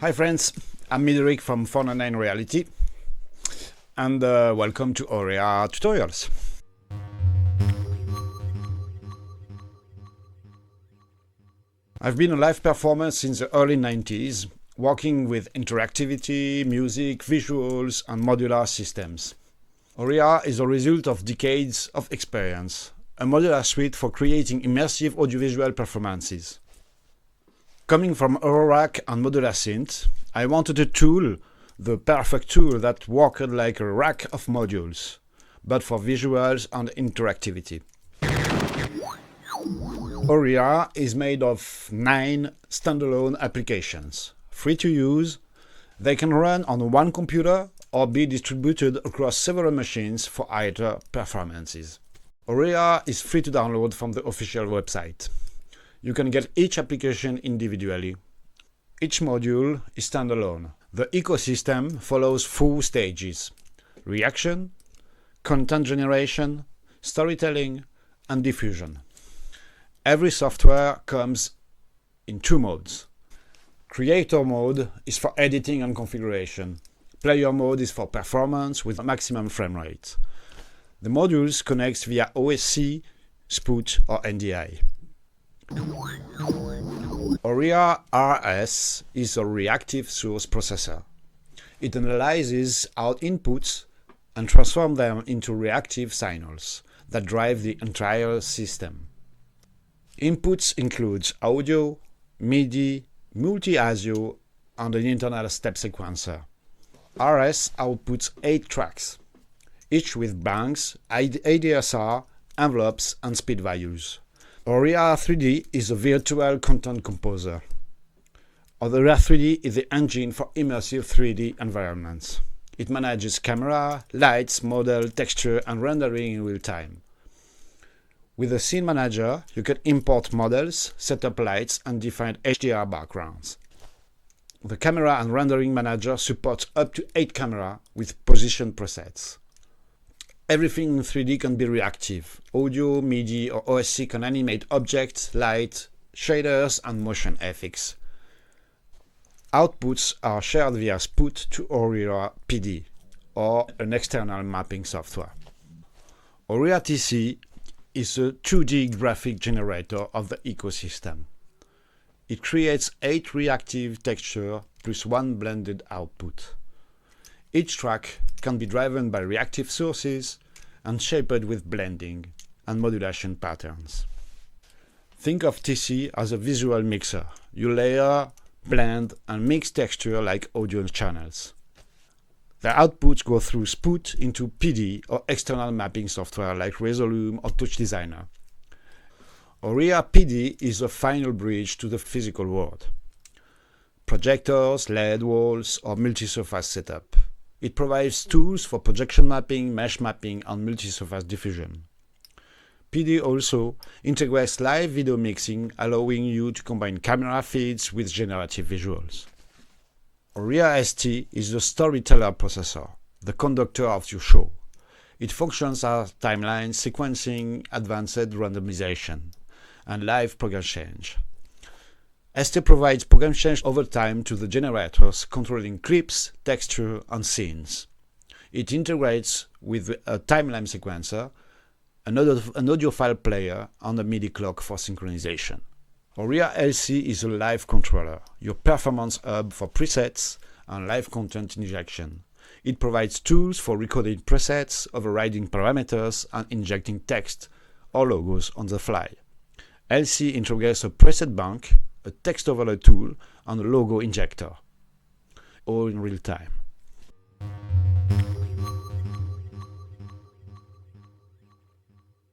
Hi friends, I'm MiDeRiC from 499 Reality and welcome to AuRe4 tutorials. I've been a live performer since the early 90s, working with interactivity, music, visuals and modular systems. AuRe4 is a result of decades of experience, a modular suite for creating immersive audiovisual performances. Coming from Eurorack and Modular synth, I wanted a tool, the perfect tool that worked like a rack of modules, but for visuals and interactivity. AuRe4 is made of 9 standalone applications. Free to use, they can run on one computer or be distributed across several machines for higher performances. AuRe4 is free to download from the official website. You can get each application individually. Each module is standalone. The ecosystem follows 4 stages: reaction, content generation, storytelling, and diffusion. Every software comes in 2 modes. Creator mode is for editing and configuration. Player mode is for performance with maximum frame rate. The modules connect via OSC, SPOOT, or NDI. AuRe4 is a reactive source processor. It analyzes our inputs and transforms them into reactive signals that drive the entire system. Inputs include audio, MIDI, multi-ASIO, and an internal step sequencer. RS outputs 8 tracks, each with banks, ADSR, envelopes, and speed values. AuRe4 is a virtual content composer. AuRe4 is the engine for immersive 3D environments. It manages camera, lights, model, texture, and rendering in real time. With the Scene Manager, you can import models, set up lights, and define HDR backgrounds. The Camera and Rendering Manager supports up to 8 cameras with position presets. Everything in 3D can be reactive. Audio, MIDI, or OSC can animate objects, light, shaders, and motion effects. Outputs are shared via SPOOT to AuRe4 PD, or an external mapping software. AuRe4 is a 2D graphic generator of the ecosystem. It creates 8 reactive textures plus 1 blended output. Each track can be driven by reactive sources and shaped with blending and modulation patterns. Think of TC as a visual mixer. You layer, blend, and mix texture like audio channels. The outputs go through SPOOT into PD or external mapping software like Resolume or Touch Designer. AuRe4 PD is the final bridge to the physical world. Projectors, LED walls, or multi-surface setup. It provides tools for projection mapping, mesh mapping, and multi-surface diffusion. PD also integrates live video mixing, allowing you to combine camera feeds with generative visuals. AuRe4 is the storyteller processor, the conductor of your show. It functions as timeline, sequencing, advanced randomization, and live program change. ST provides program change over time to the generators, controlling clips, texture, and scenes. It integrates with a timeline sequencer, an audio file player, and a MIDI clock for synchronization. AuRe4 is a live controller, your performance hub for presets and live content injection. It provides tools for recording presets, overriding parameters, and injecting text or logos on the fly. LC integrates a preset bank, a text overlay tool, and a logo injector, all in real time.